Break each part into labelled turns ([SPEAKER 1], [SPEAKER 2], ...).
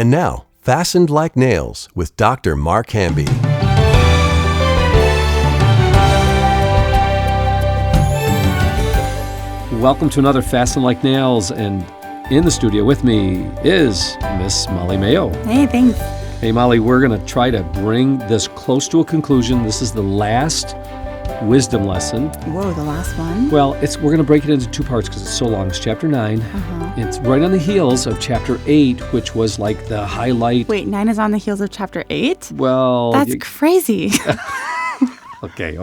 [SPEAKER 1] And now, Fastened Like Nails with Dr. Mark Hamby.
[SPEAKER 2] Welcome to another Fastened Like Nails, and in the studio with me is Miss Molly Mayo.
[SPEAKER 3] Hey, thanks.
[SPEAKER 2] Hey, Molly, we're going to try to bring this close to a conclusion. This is the last wisdom lesson.
[SPEAKER 3] Whoa, the last one?
[SPEAKER 2] Well, we're going to break it into two parts because it's so long. It's chapter 9. It's right on the heels of chapter 8, which was like the highlight.
[SPEAKER 3] Wait, 9 is on the heels of chapter 8?
[SPEAKER 2] Well,
[SPEAKER 3] That's crazy.
[SPEAKER 2] Okay.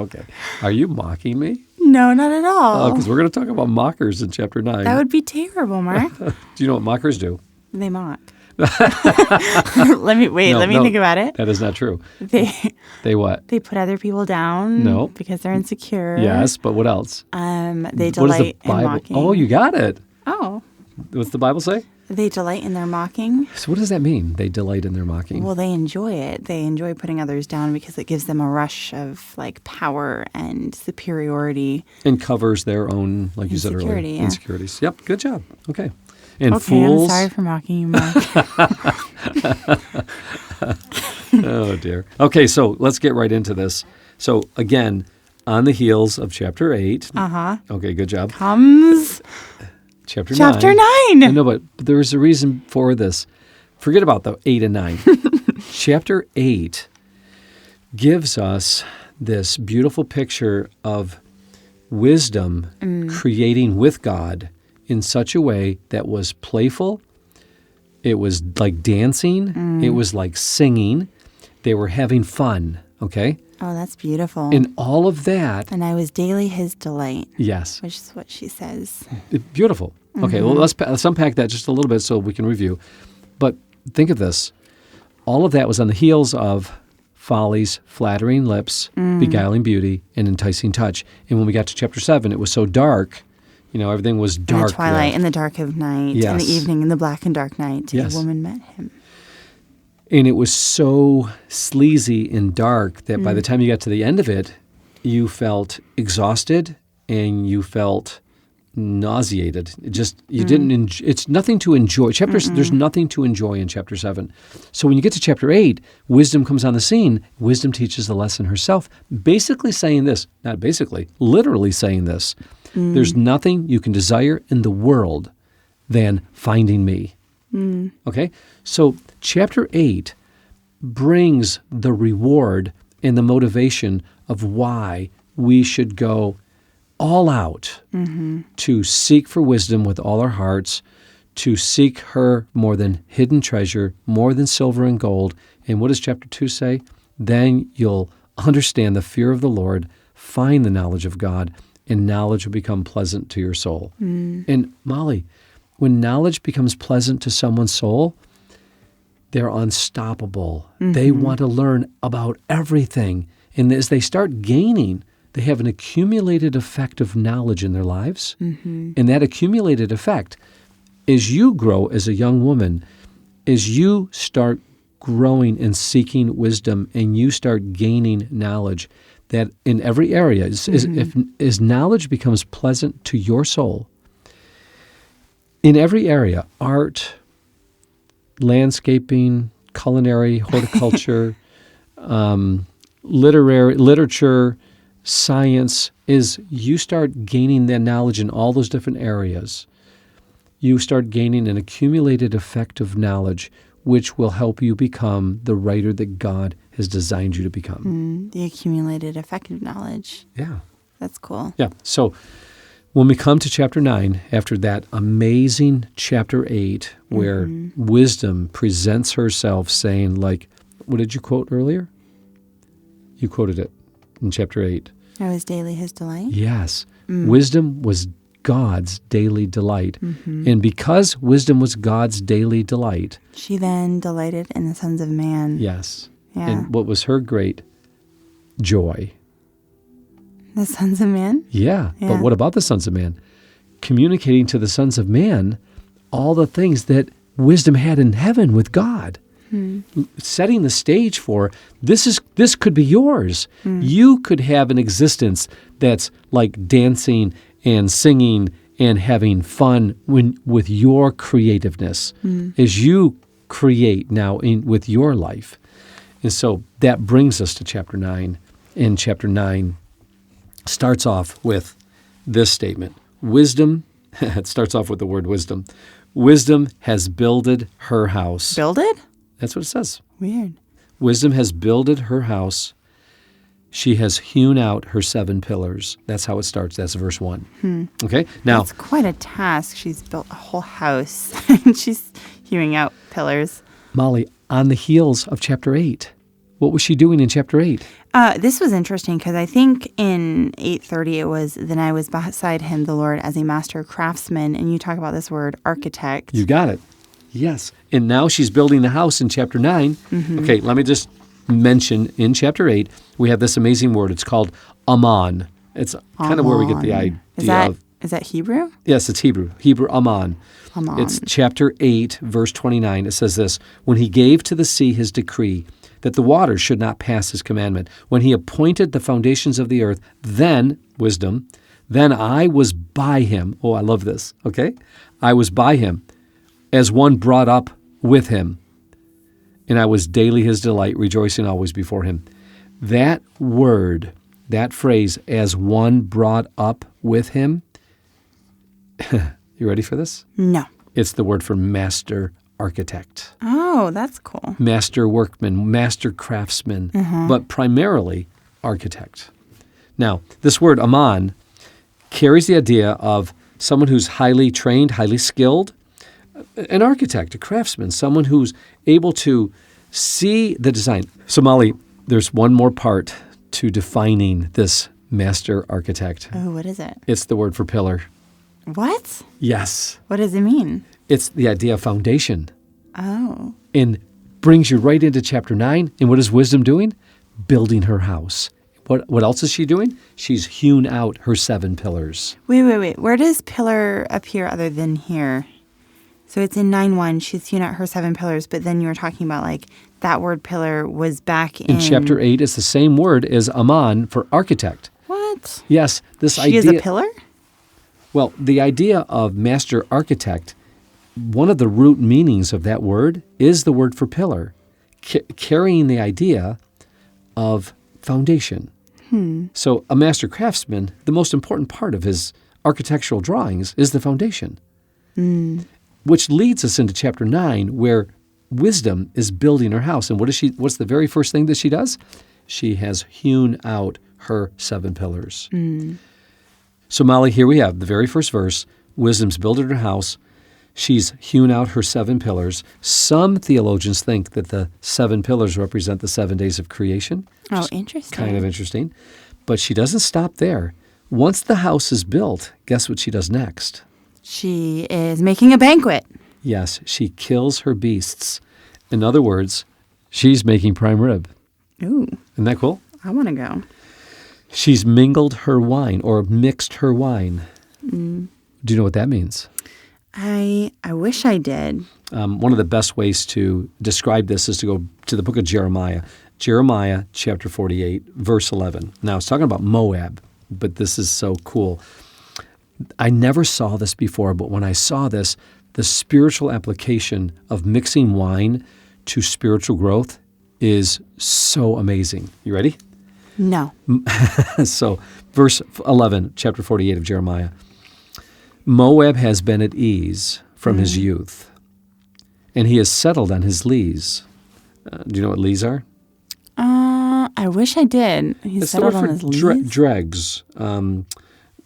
[SPEAKER 2] Are you mocking me?
[SPEAKER 3] No, not at all.
[SPEAKER 2] Because we're going to talk about mockers in chapter 9.
[SPEAKER 3] That would be terrible, Mark.
[SPEAKER 2] Do you know what mockers do?
[SPEAKER 3] They mock. Let me think about it.
[SPEAKER 2] That is not true. They what?
[SPEAKER 3] They put other people down.
[SPEAKER 2] No.
[SPEAKER 3] Because they're insecure.
[SPEAKER 2] Yes, but what else?
[SPEAKER 3] They delight in mocking.
[SPEAKER 2] Oh, you got it.
[SPEAKER 3] Oh.
[SPEAKER 2] What's the Bible say?
[SPEAKER 3] They delight in their mocking.
[SPEAKER 2] So what does that mean? They delight in their mocking.
[SPEAKER 3] Well, they enjoy it. They enjoy putting others down because it gives them a rush of power and superiority.
[SPEAKER 2] And covers their own, like you said earlier,
[SPEAKER 3] yeah.
[SPEAKER 2] insecurities. Yep, good job. Okay. And
[SPEAKER 3] okay,
[SPEAKER 2] fools.
[SPEAKER 3] I'm sorry for mocking you, Mark.
[SPEAKER 2] Oh, dear. Okay, so let's get right into this. So, again, on the heels of chapter 8. Okay, good job.
[SPEAKER 3] Comes
[SPEAKER 2] Chapter
[SPEAKER 3] 9.
[SPEAKER 2] No, but there's a reason for this. Forget about the 8 and 9. Chapter 8 gives us this beautiful picture of wisdom creating with God in such a way that was playful. It was like dancing. It was like singing. They were having fun, okay?
[SPEAKER 3] Oh, that's beautiful.
[SPEAKER 2] And all of that.
[SPEAKER 3] And I was daily his delight.
[SPEAKER 2] Yes.
[SPEAKER 3] Which is what she says.
[SPEAKER 2] Beautiful. Okay, well, let's unpack that just a little bit so we can review. But think of this. All of that was on the heels of Folly's flattering lips, beguiling beauty, and enticing touch. And when we got to chapter 7, it was so dark. Everything was dark.
[SPEAKER 3] In the twilight, in the dark of night,
[SPEAKER 2] yes.
[SPEAKER 3] In the evening, in the black and dark night,
[SPEAKER 2] yes.
[SPEAKER 3] A woman met him.
[SPEAKER 2] And it was so sleazy and dark that by the time you got to the end of it, you felt exhausted and you felt nauseated. It's nothing to enjoy. There's nothing to enjoy in chapter 7. So when you get to chapter 8, wisdom comes on the scene. Wisdom teaches the lesson herself, basically saying this, not basically, literally saying this. There's nothing you can desire in the world than finding me. Okay? So chapter 8 brings the reward and the motivation of why we should go all out to seek for wisdom with all our hearts, to seek her more than hidden treasure, more than silver and gold. And what does chapter 2 say? Then you'll understand the fear of the Lord, find the knowledge of God, and knowledge will become pleasant to your soul. And Molly, when knowledge becomes pleasant to someone's soul, they're unstoppable. They want to learn about everything. And as they start gaining, they have an accumulated effect of knowledge in their lives. And that accumulated effect, as you grow as a young woman, as you start growing and seeking wisdom and you start gaining knowledge, that in every area, as knowledge becomes pleasant to your soul, in every area, art, landscaping, culinary, horticulture, literature, science, is you start gaining that knowledge in all those different areas. You start gaining an accumulated effect of knowledge, which will help you become the writer that God has designed you to become.
[SPEAKER 3] The accumulated effect of knowledge.
[SPEAKER 2] Yeah.
[SPEAKER 3] That's cool.
[SPEAKER 2] Yeah. So when we come to chapter 9, after that amazing chapter 8, where wisdom presents herself saying, like, what did you quote earlier? You quoted it in chapter 8.
[SPEAKER 3] I was daily his delight?
[SPEAKER 2] Yes. Wisdom was God's daily delight. And because wisdom was God's daily delight,
[SPEAKER 3] she then delighted in the sons of man.
[SPEAKER 2] Yes.
[SPEAKER 3] Yeah.
[SPEAKER 2] And what was her great joy?
[SPEAKER 3] The sons of man?
[SPEAKER 2] Yeah. But what about the sons of man? Communicating to the sons of man all the things that wisdom had in heaven with God. Setting the stage for this could be yours. You could have an existence that's like dancing and singing and having fun with your creativeness as you create now with your life. And so that brings us to chapter 9. And chapter 9 starts off with this statement. Wisdom, it starts off with the word wisdom. Wisdom has builded her house.
[SPEAKER 3] Builded?
[SPEAKER 2] That's what it says.
[SPEAKER 3] Weird.
[SPEAKER 2] Wisdom has builded her house. She has hewn out her 7 pillars. That's how it starts. That's verse 1. Okay? Now,
[SPEAKER 3] It's quite a task. She's built a whole house and she's hewing out pillars.
[SPEAKER 2] Molly, on the heels of chapter 8, what was she doing in chapter 8?
[SPEAKER 3] This was interesting because I think in 8:30 it was, then I was beside him, the Lord, as a master craftsman. And you talk about this word, architect.
[SPEAKER 2] You got it. Yes. And now she's building the house in chapter 9. Okay, let me just mention in chapter 8, we have this amazing word. It's called Aman. It's kind of where we get the idea
[SPEAKER 3] Is that Hebrew?
[SPEAKER 2] Yes, it's Hebrew. Hebrew Aman.
[SPEAKER 3] Aman.
[SPEAKER 2] It's chapter 8, verse 29. It says this, when he gave to the sea his decree that the waters should not pass his commandment, when he appointed the foundations of the earth, then, wisdom, then I was by him. Oh, I love this, okay? I was by him as one brought up with him, and I was daily his delight, rejoicing always before him. That word, that phrase, as one brought up with him, you ready for this?
[SPEAKER 3] No.
[SPEAKER 2] It's the word for master architect.
[SPEAKER 3] Oh, that's cool.
[SPEAKER 2] Master workman, master craftsman, but primarily architect. Now, this word Aman carries the idea of someone who's highly trained, highly skilled, an architect, a craftsman, someone who's able to see the design. So, Molly, there's one more part to defining this master architect.
[SPEAKER 3] Oh, what is it?
[SPEAKER 2] It's the word for pillar.
[SPEAKER 3] What?
[SPEAKER 2] Yes.
[SPEAKER 3] What does it mean?
[SPEAKER 2] It's the idea of foundation.
[SPEAKER 3] Oh.
[SPEAKER 2] And brings you right into chapter 9. And what is wisdom doing? Building her house. What else is she doing? She's hewn out her 7 pillars.
[SPEAKER 3] Wait. Where does pillar appear other than here? So it's in 9:1. She's hewn out her 7 pillars, but then you were talking about like that word pillar was back in
[SPEAKER 2] chapter 8. It's the same word as Aman for architect.
[SPEAKER 3] What?
[SPEAKER 2] Yes, this
[SPEAKER 3] She
[SPEAKER 2] idea.
[SPEAKER 3] is a pillar?
[SPEAKER 2] Well, the idea of master architect, one of the root meanings of that word is the word for pillar, carrying the idea of foundation. So a master craftsman, the most important part of his architectural drawings is the foundation, which leads us into chapter 9, where wisdom is building her house. And what's the very first thing that she does? She has hewn out her 7 pillars. So, Molly, here we have the very first verse. Wisdom's building her house. She's hewn out her 7 pillars. Some theologians think that the 7 pillars represent the 7 days of creation.
[SPEAKER 3] Oh, interesting.
[SPEAKER 2] Kind of interesting. But she doesn't stop there. Once the house is built, guess what she does next?
[SPEAKER 3] She is making a banquet.
[SPEAKER 2] Yes, she kills her beasts. In other words, she's making prime rib.
[SPEAKER 3] Ooh,
[SPEAKER 2] Isn't that cool?
[SPEAKER 3] I want to go.
[SPEAKER 2] She's mingled her wine or mixed her wine. Do you know what that means?
[SPEAKER 3] I wish I did.
[SPEAKER 2] One of the best ways to describe this is to go to the book of Jeremiah. Jeremiah chapter 48, verse 11. Now, it's talking about Moab, but this is so cool. I never saw this before, but when I saw this, the spiritual application of mixing wine to spiritual growth is so amazing. You ready?
[SPEAKER 3] No.
[SPEAKER 2] So, verse 11, chapter 48 of Jeremiah. Moab has been at ease from his youth, and he has settled on his lees. Do you know what lees are?
[SPEAKER 3] I wish I did. He's
[SPEAKER 2] It's the word
[SPEAKER 3] settled on
[SPEAKER 2] for
[SPEAKER 3] his lees.
[SPEAKER 2] dregs,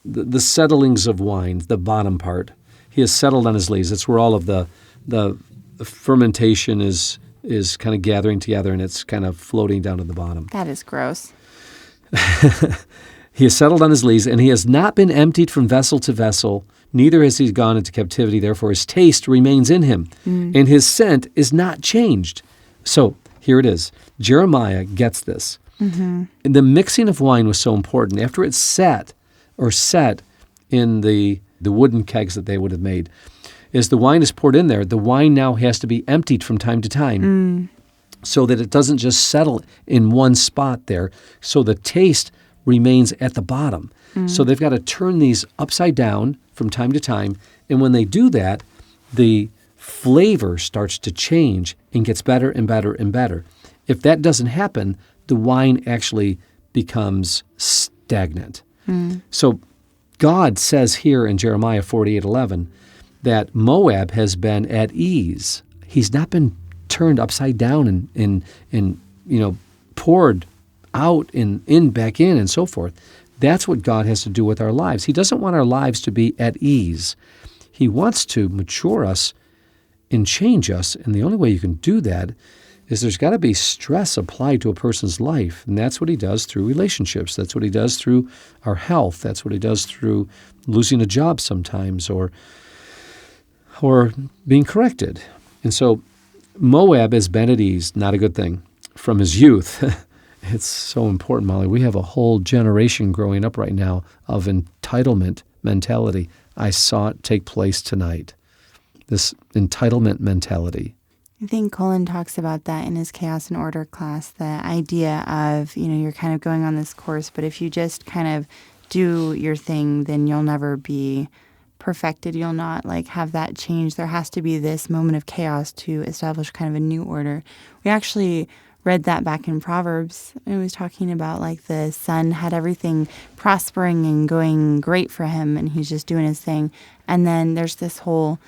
[SPEAKER 2] the settlings of wine, the bottom part. He has settled on his lees. That's where all of the fermentation is kind of gathering together, and it's kind of floating down to the bottom.
[SPEAKER 3] That is gross.
[SPEAKER 2] He has settled on his lees, and he has not been emptied from vessel to vessel, neither has he gone into captivity. Therefore his taste remains in him, and his scent is not changed. So here it is. Jeremiah gets this. And the mixing of wine was so important. After it's set in the wooden kegs that they would have made, as the wine is poured in there, the wine now has to be emptied from time to time so that it doesn't just settle in one spot there. So the taste remains at the bottom. So they've got to turn these upside down from time to time. And when they do that, the flavor starts to change and gets better and better and better. If that doesn't happen, the wine actually becomes stagnant. So God says here in Jeremiah 48:11 that Moab has been at ease. He's not been turned upside down and poured out and in back in and so forth. That's what God has to do with our lives. He doesn't want our lives to be at ease. He wants to mature us and change us, and the only way you can do that is there's got to be stress applied to a person's life, and that's what he does through relationships. That's what he does through our health. That's what he does through losing a job sometimes or being corrected. And so Moab has been at ease, not a good thing, from his youth. It's so important, Molly. We have a whole generation growing up right now of entitlement mentality. I saw it take place tonight, this entitlement mentality.
[SPEAKER 3] I think Colin talks about that in his Chaos and Order class, the idea of, you're kind of going on this course, but if you just kind of do your thing, then you'll never be perfected. You'll not have that change. There has to be this moment of chaos to establish kind of a new order. We actually read that back in Proverbs. It was talking about the son had everything prospering and going great for him, and he's just doing his thing. And then there's this whole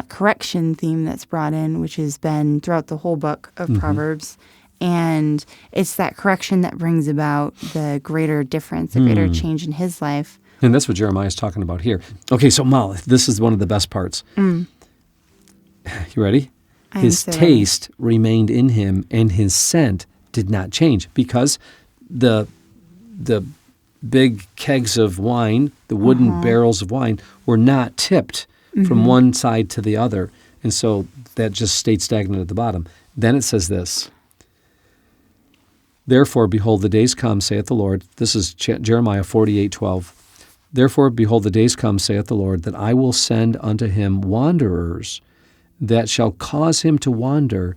[SPEAKER 3] correction theme that's brought in, which has been throughout the whole book of Proverbs. And it's that correction that brings about the greater difference, the greater change in his life.
[SPEAKER 2] And that's what Jeremiah is talking about here. Okay, so Molly, this is one of the best parts. You ready? His taste remained in him, and his scent did not change, because the big kegs of wine, the wooden barrels of wine, were not tipped from one side to the other. And so that just stayed stagnant at the bottom. Then it says this, "Therefore, behold, the days come, saith the Lord." This is Jeremiah 48:12. "Therefore, behold, the days come, saith the Lord, that I will send unto him wanderers, that shall cause him to wander,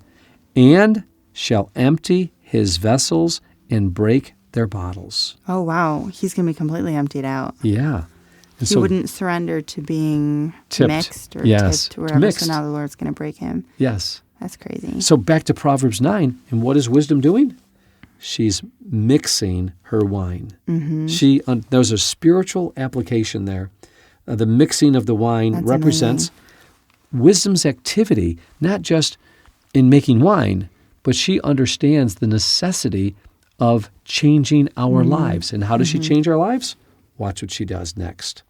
[SPEAKER 2] and shall empty his vessels and break their bottles."
[SPEAKER 3] Oh, wow. He's going to be completely emptied out.
[SPEAKER 2] Yeah. And
[SPEAKER 3] He wouldn't surrender to being
[SPEAKER 2] tipped.
[SPEAKER 3] mixed or
[SPEAKER 2] Yes.
[SPEAKER 3] tipped or whatever.
[SPEAKER 2] Mixed.
[SPEAKER 3] So now the Lord's going to break him.
[SPEAKER 2] Yes.
[SPEAKER 3] That's crazy.
[SPEAKER 2] So back to Proverbs 9, and what is wisdom doing? She's mixing her wine. There's a spiritual application there. The mixing of the wine
[SPEAKER 3] That's
[SPEAKER 2] represents wisdom's activity, not just in making wine, but she understands the necessity of changing our lives. And how does she change our lives? Watch what she does next.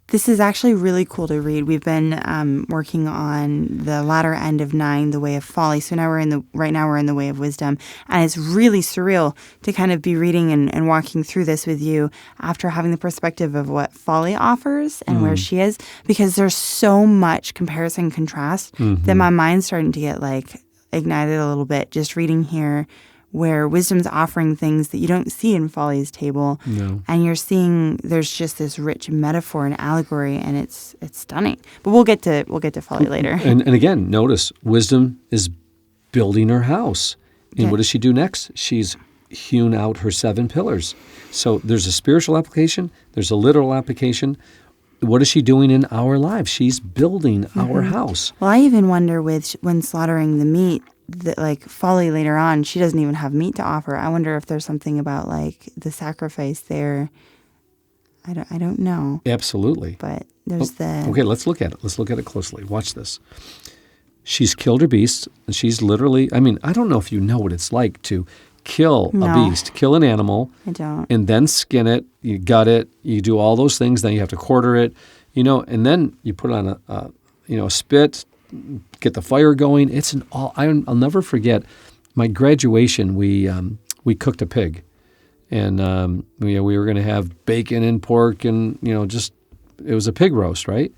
[SPEAKER 3] This is actually really cool to read. We've been working on the latter end of 9, the way of folly. So now right now we're in the way of wisdom. And it's really surreal to kind of be reading and walking through this with you after having the perspective of what folly offers and where she is, because there's so much comparison and contrast that my mind's starting to get ignited a little bit just reading here, where wisdom's offering things that you don't see in Folly's table.
[SPEAKER 2] No.
[SPEAKER 3] And you're seeing there's just this rich metaphor and allegory, and it's stunning. But we'll get to Folly later.
[SPEAKER 2] And again, notice wisdom is building her house. And what does she do next? She's hewn out her 7 pillars. So there's a spiritual application, there's a literal application. What is she doing in our lives? She's building our house.
[SPEAKER 3] Well, I even wonder when slaughtering the meat, that Folly later on, she doesn't even have meat to offer. I wonder if there's something about the sacrifice there. I don't know.
[SPEAKER 2] Absolutely.
[SPEAKER 3] But there's
[SPEAKER 2] Okay, let's look at it. Let's look at it closely. Watch this. She's killed her beasts, and she's literally, I don't know if you know what it's like to kill a beast, kill an animal.
[SPEAKER 3] I don't.
[SPEAKER 2] And then skin it, you gut it, you do all those things, then you have to quarter it, and then you put it on a spit, get the fire going. I'll never forget my graduation. We cooked a pig, and we were going to have bacon and pork, and it was a pig roast, right?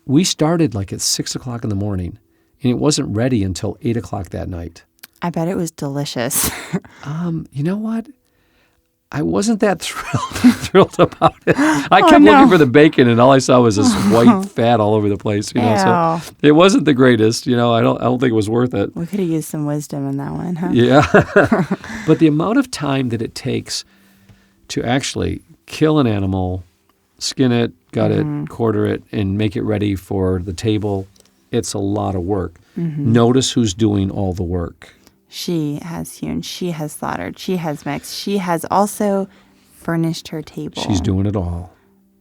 [SPEAKER 2] We started at 6:00 in the morning, and it wasn't ready until 8:00 that night.
[SPEAKER 3] I bet it was delicious.
[SPEAKER 2] You know what? I wasn't that thrilled about it. I kept looking for the bacon, and all I saw was this white fat all over the place. So it wasn't the greatest. I don't think it was worth it.
[SPEAKER 3] We could have used some wisdom in that one, huh?
[SPEAKER 2] Yeah, but the amount of time that it takes to actually kill an animal, skin it, gut it, quarter it, and make it ready for the table, it's a lot of work. Notice who's doing all the work.
[SPEAKER 3] She has hewn, she has slaughtered, she has mixed, she has also furnished her table.
[SPEAKER 2] She's doing it all.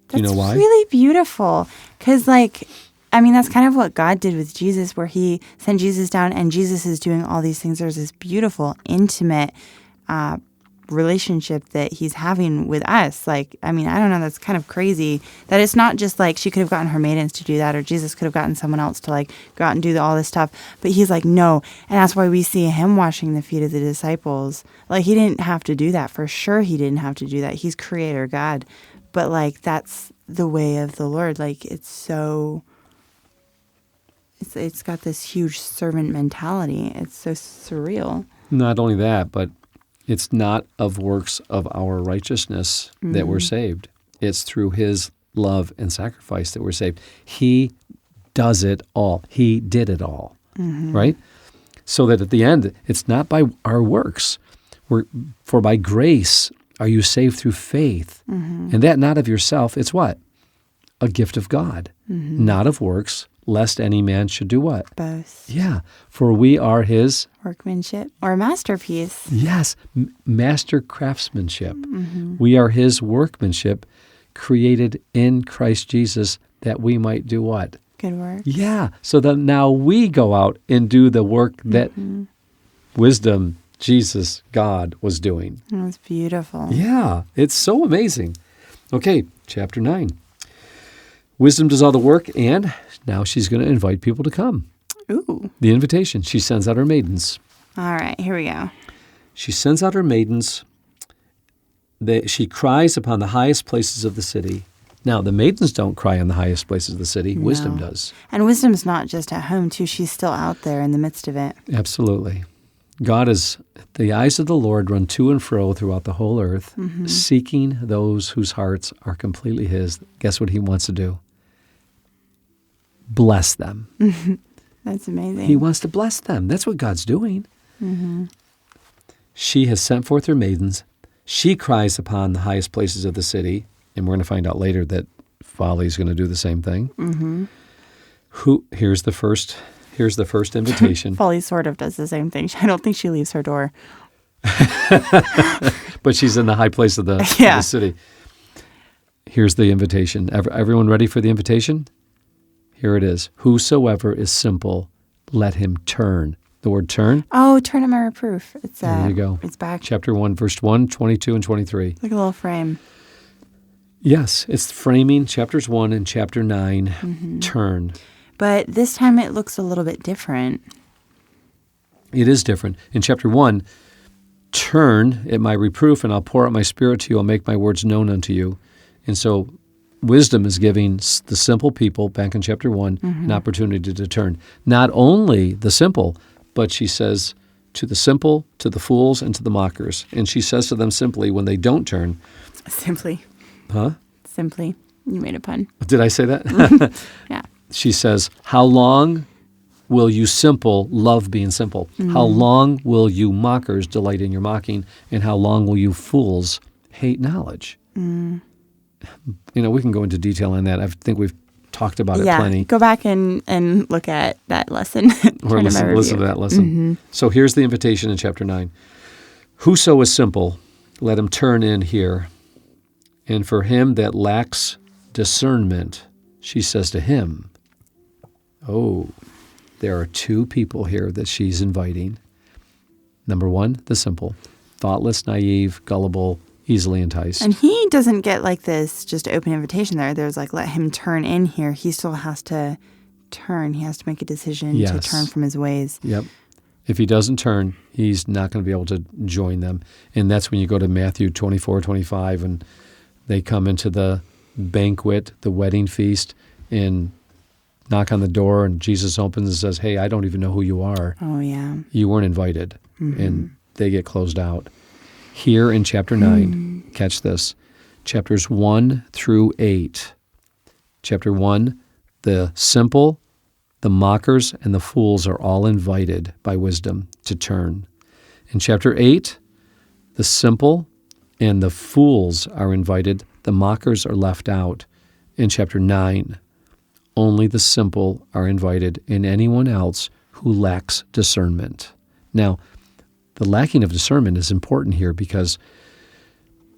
[SPEAKER 2] Do you know why?
[SPEAKER 3] That's really beautiful. Because, that's kind of what God did with Jesus, where he sent Jesus down and Jesus is doing all these things. There's this beautiful, intimate relationship that he's having with us. I don't know, that's kind of crazy that it's not just she could have gotten her maidens to do that, or Jesus could have gotten someone else to go out and do all this stuff. But he's no. And that's why we see him washing the feet of the disciples. He didn't have to do that. For sure he didn't have to do that. He's creator God. But that's the way of the Lord. It's got this huge servant mentality. It's so surreal.
[SPEAKER 2] Not only that, but it's not of works of our righteousness that we're saved. It's through his love and sacrifice that we're saved. He does it all. He did it all, right? So that at the end, it's not by our works. For by grace are you saved through faith. And that not of yourself. It's what? A gift of God, not of works, lest any man should do what?
[SPEAKER 3] Boast.
[SPEAKER 2] Yeah, for we are his
[SPEAKER 3] workmanship or masterpiece.
[SPEAKER 2] Yes, master craftsmanship. We are his workmanship, created in Christ Jesus, that we might do what?
[SPEAKER 3] Good work.
[SPEAKER 2] Yeah, so that now we go out and do the work that wisdom, Jesus, God was doing.
[SPEAKER 3] That's beautiful.
[SPEAKER 2] Yeah, it's so amazing. Okay, chapter 9. Wisdom does all the work, and now she's going to invite people to come.
[SPEAKER 3] Ooh.
[SPEAKER 2] The invitation. She sends out her maidens.
[SPEAKER 3] All right, here we go.
[SPEAKER 2] She sends out her maidens. She cries upon the highest places of the city. Now, the maidens don't cry on the highest places of the city. No. Wisdom does.
[SPEAKER 3] And wisdom's not just at home, too. She's still out there in the midst of it.
[SPEAKER 2] Absolutely. The eyes of the Lord run to and fro throughout the whole earth, seeking those whose hearts are completely his. Guess what he wants to do? Bless them.
[SPEAKER 3] That's amazing.
[SPEAKER 2] He wants to bless them. That's what God's doing. She has sent forth her maidens. She cries upon the highest places of the city, and we're going to find out later that Folly is going to do the same thing. Here's the first invitation.
[SPEAKER 3] Folly sort of does the same thing. I don't think she leaves her door.
[SPEAKER 2] But she's in the high place of the city. Here's the invitation. Everyone ready for the invitation? Here it is. Whosoever is simple, let him turn. The word turn?
[SPEAKER 3] Oh, turn at my reproof.
[SPEAKER 2] There you go.
[SPEAKER 3] It's back.
[SPEAKER 2] Chapter 1, verse 1, 22, and 23.
[SPEAKER 3] Like a little frame.
[SPEAKER 2] Yes, it's framing chapters 1 and chapter 9. Turn.
[SPEAKER 3] But this time it looks a little bit different.
[SPEAKER 2] It is different. In chapter 1, turn at my reproof, and I'll pour out my spirit to you. I'll make my words known unto you. And so wisdom is giving the simple people, back in chapter 1, an opportunity to turn. Not only the simple, but she says to the simple, to the fools, and to the mockers. And she says to them simply when they don't turn.
[SPEAKER 3] Simply.
[SPEAKER 2] Huh?
[SPEAKER 3] Simply. You made a pun.
[SPEAKER 2] Did I say that?
[SPEAKER 3] Yeah.
[SPEAKER 2] She says, how long will you simple love being simple? How long will you mockers delight in your mocking? And how long will you fools hate knowledge? We can go into detail on that. I think we've talked about it plenty.
[SPEAKER 3] Go back and look at that lesson.
[SPEAKER 2] Or listen to that lesson. So here's the invitation in chapter 9. Whoso is simple, let him turn in here. And for him that lacks discernment, she says to him, there are two people here that she's inviting. Number one, the simple, thoughtless, naive, gullible, easily enticed.
[SPEAKER 3] And he doesn't get this just open invitation there. There's let him turn in here. He still has to turn. He has to make a decision to turn from his ways.
[SPEAKER 2] Yep. If he doesn't turn, he's not going to be able to join them. And that's when you go to Matthew 24, 25, and they come into the banquet, the wedding feast, and knock on the door, and Jesus opens and says, hey, I don't even know who you are.
[SPEAKER 3] Oh, yeah.
[SPEAKER 2] You weren't invited. And they get closed out. Here in chapter 9, catch this, chapters 1 through 8. Chapter 1, the simple, the mockers, and the fools are all invited by wisdom to turn. In chapter 8, the simple and the fools are invited. The mockers are left out. In chapter 9, only the simple are invited, and anyone else who lacks discernment. Now, the lacking of discernment is important here because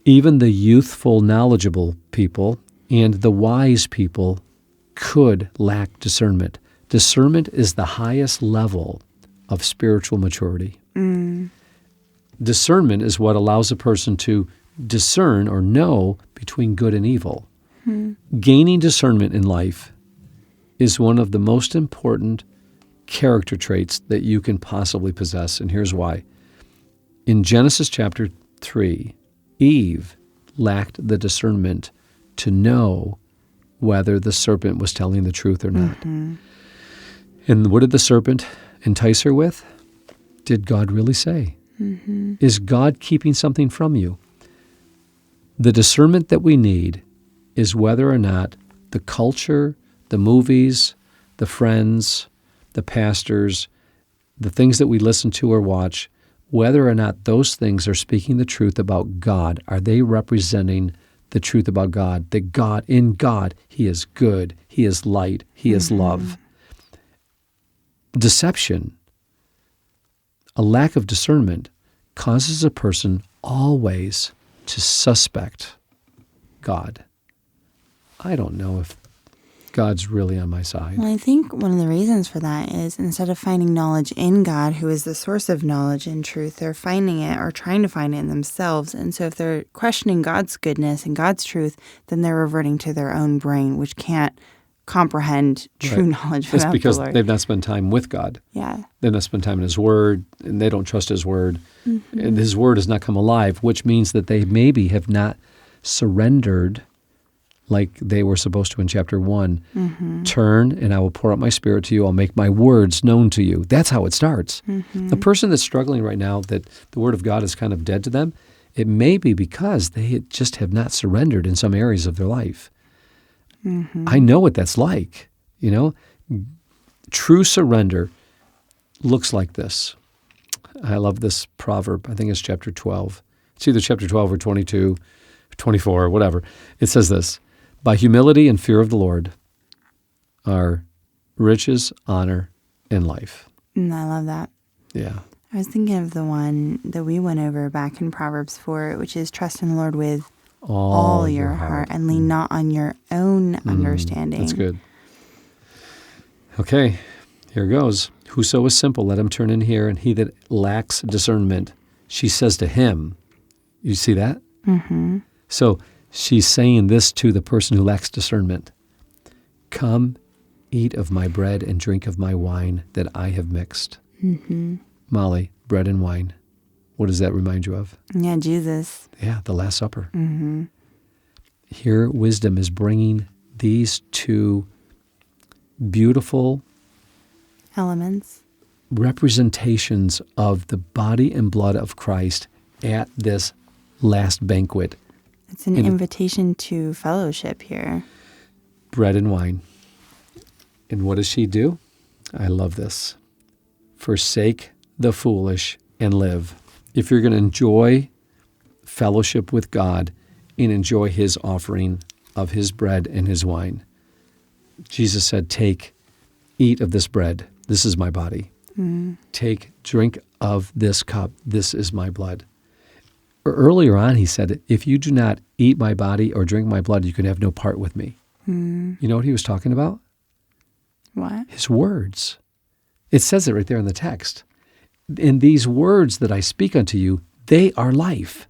[SPEAKER 2] even the youthful, knowledgeable people and the wise people could lack discernment. Discernment is the highest level of spiritual maturity. Discernment is what allows a person to discern or know between good and evil. Gaining discernment in life is one of the most important character traits that you can possibly possess, and here's why. In Genesis chapter 3, Eve lacked the discernment to know whether the serpent was telling the truth or not. And what did the serpent entice her with? Did God really say? Is God keeping something from you? The discernment that we need is whether or not the culture, the movies, the friends, the pastors, the things that we listen to or watch, whether or not those things are speaking the truth about God. Are they representing the truth about God? That God, in God, He is good, He is light, He is love. Deception, a lack of discernment, causes a person always to suspect God. I don't know if God's really on my side.
[SPEAKER 3] Well, I think one of the reasons for that is instead of finding knowledge in God, who is the source of knowledge and truth, they're finding it or trying to find it in themselves. And so if they're questioning God's goodness and God's truth, then they're reverting to their own brain, which can't comprehend true knowledge
[SPEAKER 2] That's
[SPEAKER 3] about
[SPEAKER 2] because
[SPEAKER 3] the Lord.
[SPEAKER 2] they've not spent time with God.
[SPEAKER 3] Yeah.
[SPEAKER 2] They've not spent time in His Word, and they don't trust His Word. And His Word has not come alive, which means that they maybe have not surrendered like they were supposed to in chapter 1. Turn, and I will pour out my Spirit to you. I'll make my words known to you. That's how it starts. A person that's struggling right now, that the Word of God is kind of dead to them, it may be because they just have not surrendered in some areas of their life. I know what that's like, you know. True surrender looks like this. I love this proverb. I think it's chapter 12. It's either chapter 12 or 22, 24, or whatever. It says this: by humility and fear of the Lord are riches, honor, and life.
[SPEAKER 3] I love that.
[SPEAKER 2] Yeah.
[SPEAKER 3] I was thinking of the one that we went over back in Proverbs 4, which is trust in the Lord with all your heart and lean not on your own understanding.
[SPEAKER 2] That's good. Okay, here goes. Whoso is simple, let him turn in here, and he that lacks discernment, she says to him. You see that? So she's saying this to the person who lacks discernment. Come, eat of my bread and drink of my wine that I have mixed. Molly, bread and wine. What does that remind you of?
[SPEAKER 3] Yeah, Jesus.
[SPEAKER 2] Yeah, the Last Supper. Here, wisdom is bringing these two beautiful
[SPEAKER 3] Elements.
[SPEAKER 2] representations of the body and blood of Christ at this last banquet.
[SPEAKER 3] It's an invitation to fellowship here.
[SPEAKER 2] Bread and wine. And what does she do? I love this. Forsake the foolish and live. If you're going to enjoy fellowship with God and enjoy His offering of His bread and His wine, Jesus said, take, eat of this bread. This is my body. Take, drink of this cup. This is my blood. Earlier on, He said, if you do not eat my body or drink my blood, you can have no part with me. You know what He was talking about?
[SPEAKER 3] What?
[SPEAKER 2] His words. It says it right there in the text. In these words that I speak unto you, they are life.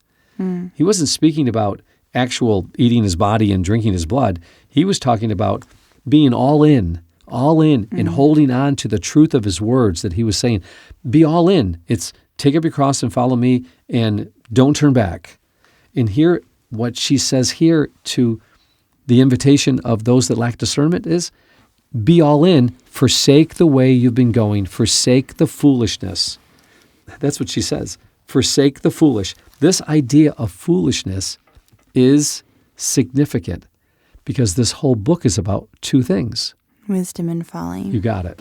[SPEAKER 2] He wasn't speaking about actual eating His body and drinking His blood. He was talking about being all in, and holding on to the truth of His words that He was saying. Be all in. It's take up your cross and follow me and don't turn back. And here, what she says here to the invitation of those that lack discernment is, be all in, forsake the way you've been going, forsake the foolishness. That's what she says. Forsake the foolish. This idea of foolishness is significant because this whole book is about two things.
[SPEAKER 3] Wisdom and folly.
[SPEAKER 2] You got it.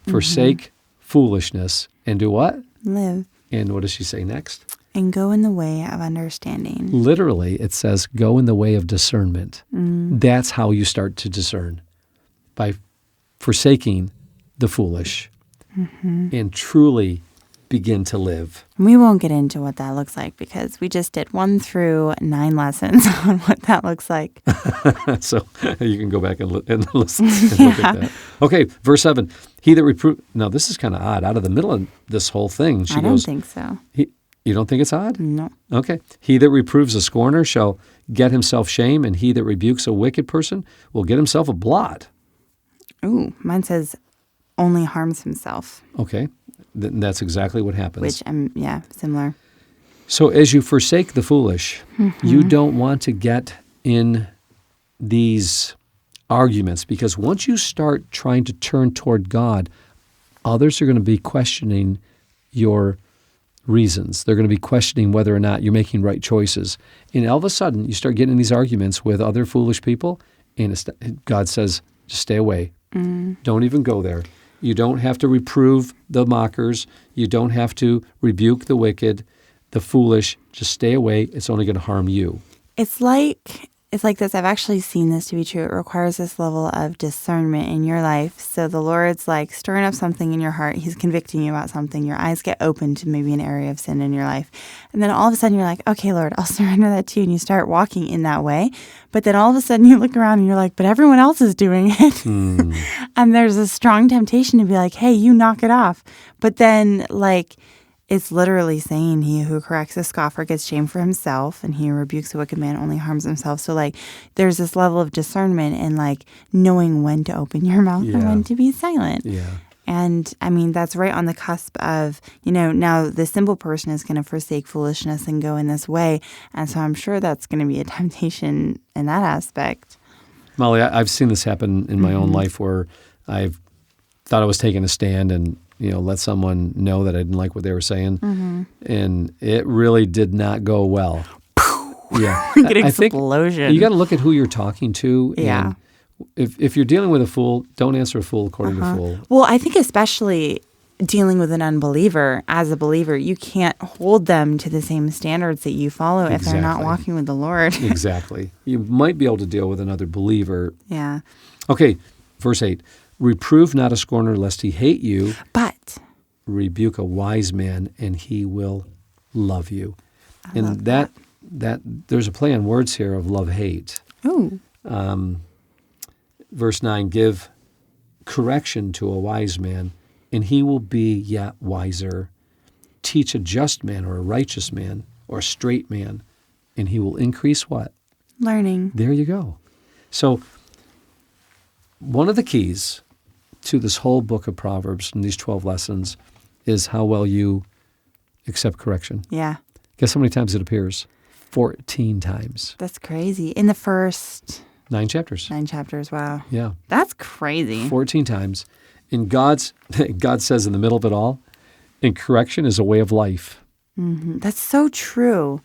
[SPEAKER 2] Forsake foolishness and do what?
[SPEAKER 3] Live.
[SPEAKER 2] And what does she say next?
[SPEAKER 3] And go in the way of understanding.
[SPEAKER 2] Literally, it says, go in the way of discernment. That's how you start to discern. by forsaking the foolish and truly begin to live.
[SPEAKER 3] We won't get into what that looks like because we just did 1 through 9 lessons on what that looks like.
[SPEAKER 2] So you can go back and listen and look at that. Okay, verse 7. He that reprove. Now, this is kind of odd. Out of the middle of this whole thing, she
[SPEAKER 3] I don't
[SPEAKER 2] goes,
[SPEAKER 3] think so.
[SPEAKER 2] you don't think it's odd?
[SPEAKER 3] No.
[SPEAKER 2] Okay. He that reproves a scorner shall get himself shame, and he that rebukes a wicked person will get himself a blot.
[SPEAKER 3] Ooh, mine says only harms himself,
[SPEAKER 2] Okay. That's exactly what happens.
[SPEAKER 3] which similar.
[SPEAKER 2] So as you forsake the foolish, you don't want to get in these arguments, because once you start trying to turn toward God, others are going to be questioning your reasons. They're going to be questioning whether or not you're making right choices. And all of a sudden, you start getting in these arguments with other foolish people, and God says, just stay away. Don't even go there. You don't have to reprove the mockers. You don't have to rebuke the wicked, the foolish. Just stay away. It's only going to harm you.
[SPEAKER 3] It's like this. I've actually seen this to be true. It requires this level of discernment in your life. So the Lord's like stirring up something in your heart. He's convicting you about something. Your eyes get open to maybe an area of sin in your life. And then all of a sudden you're like, okay, Lord, I'll surrender that to you. And you start walking in that way. But then all of a sudden you look around and you're like, but everyone else is doing it. And there's a strong temptation to be like, hey, you knock it off. But then it's literally saying he who corrects a scoffer gets shame for himself, and he who rebukes a wicked man only harms himself. So there's this level of discernment and knowing when to open your mouth and when to be silent.
[SPEAKER 2] Yeah.
[SPEAKER 3] And I mean, that's right on the cusp of, now the simple person is going to forsake foolishness and go in this way. And so I'm sure that's going to be a temptation in that aspect.
[SPEAKER 2] Molly, I've seen this happen in my own life where I've thought I was taking a stand and let someone know that I didn't like what they were saying. And it really did not go well. Yeah.
[SPEAKER 3] An explosion.
[SPEAKER 2] You got to look at who you're talking to.
[SPEAKER 3] Yeah.
[SPEAKER 2] And if you're dealing with a fool, don't answer a fool according to fool.
[SPEAKER 3] Well, I think especially dealing with an unbeliever, as a believer, you can't hold them to the same standards that you follow if they're not walking with the Lord.
[SPEAKER 2] Exactly. You might be able to deal with another believer.
[SPEAKER 3] Yeah.
[SPEAKER 2] Okay, verse 8. Reprove not a scorner lest he hate you,
[SPEAKER 3] but
[SPEAKER 2] rebuke a wise man and he will love you.
[SPEAKER 3] I love that
[SPEAKER 2] there's a play on words here of love-hate.
[SPEAKER 3] Ooh.
[SPEAKER 2] Verse 9, give correction to a wise man, and he will be yet wiser. Teach a just man or a righteous man or a straight man, and he will increase what?
[SPEAKER 3] Learning.
[SPEAKER 2] There you go. So one of the keys to this whole book of Proverbs and these 12 lessons is how well you accept correction.
[SPEAKER 3] Yeah.
[SPEAKER 2] Guess how many times it appears? 14 times.
[SPEAKER 3] That's crazy. In the first
[SPEAKER 2] 9 chapters.
[SPEAKER 3] 9 chapters. Wow.
[SPEAKER 2] Yeah.
[SPEAKER 3] That's crazy.
[SPEAKER 2] 14 times. And God says in the middle of it all, and correction is a way of life.
[SPEAKER 3] Mm-hmm. That's so true.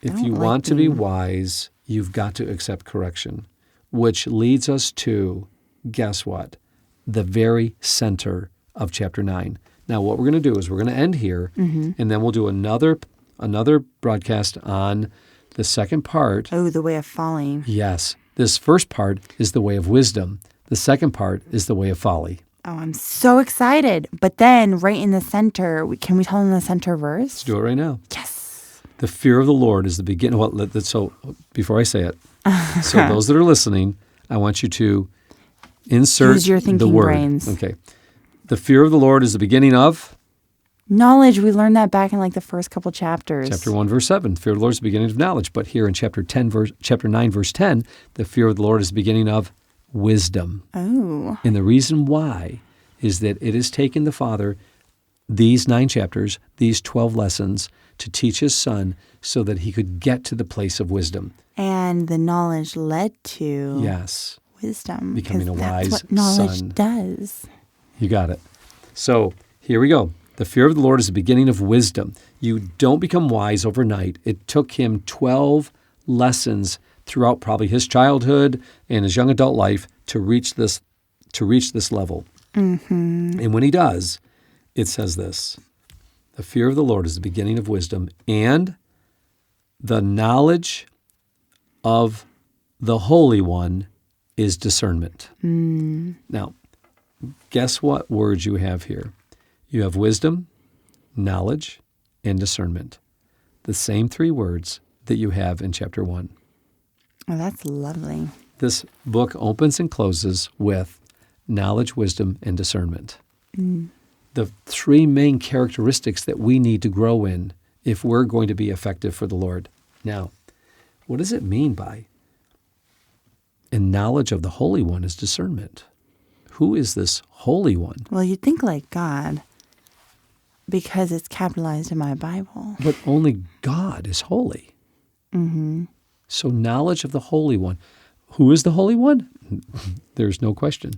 [SPEAKER 2] If you want to be wise, you've got to accept correction, which leads us to, guess what? The very center of chapter 9. Now, what we're going to do is we're going to end here, and then we'll do another broadcast on the second part.
[SPEAKER 3] Oh, the way of falling.
[SPEAKER 2] Yes. This first part is the way of wisdom. The second part is the way of folly.
[SPEAKER 3] Oh, I'm so excited. But then right in the center, can we tell them the center verse?
[SPEAKER 2] Let's do it right now.
[SPEAKER 3] Yes.
[SPEAKER 2] The fear of the Lord is the beginning. Well, so before I say it, so those that are listening, I want you to insert
[SPEAKER 3] Use your thinking
[SPEAKER 2] the word.
[SPEAKER 3] brains.
[SPEAKER 2] Okay. The fear of the Lord is the beginning of?
[SPEAKER 3] Knowledge. We learned that back in the first couple chapters.
[SPEAKER 2] Chapter 1, verse 7. Fear of the Lord is the beginning of knowledge. But here in chapter 9, verse 10, the fear of the Lord is the beginning of wisdom.
[SPEAKER 3] Oh.
[SPEAKER 2] And the reason why is that it has taken the Father these 9 chapters, these 12 lessons, to teach his Son so that he could get to the place of wisdom.
[SPEAKER 3] And the knowledge led to
[SPEAKER 2] Yes.
[SPEAKER 3] wisdom.
[SPEAKER 2] Becoming a
[SPEAKER 3] 'cause
[SPEAKER 2] wise
[SPEAKER 3] that's what knowledge
[SPEAKER 2] son.
[SPEAKER 3] does.
[SPEAKER 2] You got it. So here we go. The fear of the Lord is the beginning of wisdom. You don't become wise overnight. It took him 12 lessons throughout probably his childhood and his young adult life to reach this level. Mm-hmm. And when he does, it says this: the fear of the Lord is the beginning of wisdom, and the knowledge of the Holy One is discernment. Now, guess what words you have here? You have wisdom, knowledge, and discernment. The same three words that you have in chapter 1.
[SPEAKER 3] Oh, that's lovely.
[SPEAKER 2] This book opens and closes with knowledge, wisdom, and discernment. The three main characteristics that we need to grow in if we're going to be effective for the Lord. Now, what does it mean by and knowledge of the Holy One is discernment? Who is this Holy One?
[SPEAKER 3] Well, you'd think like God because it's capitalized in my Bible.
[SPEAKER 2] But only God is holy. So knowledge of the Holy One. Who is the Holy One? There's no question.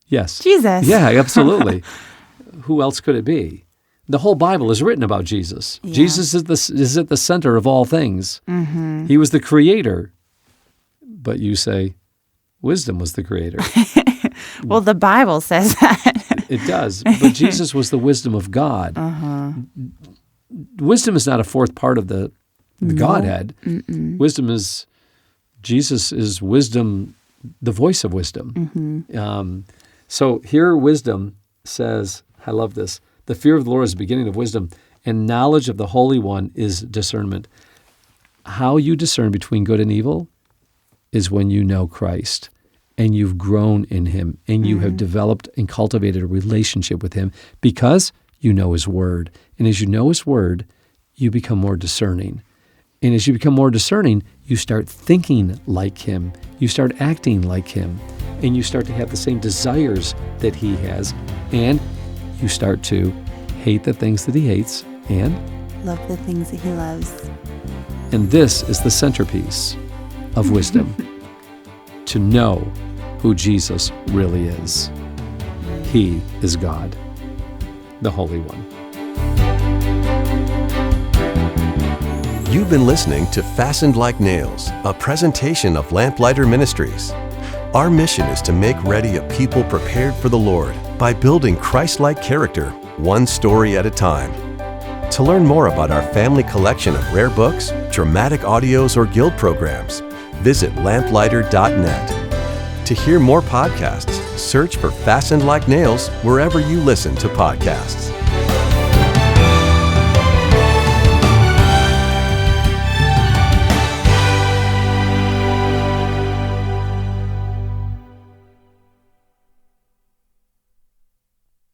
[SPEAKER 2] Yes.
[SPEAKER 3] Jesus.
[SPEAKER 2] Yeah, absolutely. Who else could it be? The whole Bible is written about Jesus.
[SPEAKER 3] Yeah.
[SPEAKER 2] Jesus is at the center of all things. He was the creator. But you say, wisdom was the creator.
[SPEAKER 3] Well, the Bible says that.
[SPEAKER 2] It does. But Jesus was the wisdom of God. Wisdom is not a fourth part of the Godhead. Wisdom is, Jesus is wisdom, the voice of wisdom. So here wisdom says, I love this, the fear of the Lord is the beginning of wisdom, and knowledge of the Holy One is discernment. How you discern between good and evil is when you know Christ and you've grown in him and you have developed and cultivated a relationship with him because you know his word. And as you know his word, you become more discerning. And as you become more discerning, you start thinking like him. You start acting like him. And you start to have the same desires that he has. And you start to hate the things that he hates and
[SPEAKER 3] Love the things that he loves.
[SPEAKER 2] And this is the centerpiece of wisdom, to know who Jesus really is. He is God, the Holy One.
[SPEAKER 1] You've been listening to Fastened Like Nails, a presentation of Lamplighter Ministries. Our mission is to make ready a people prepared for the Lord by building Christ-like character, one story at a time. To learn more about our family collection of rare books, dramatic audios, or guild programs, visit lamplighter.net. To hear more podcasts, search for Fastened Like Nails wherever you listen to podcasts.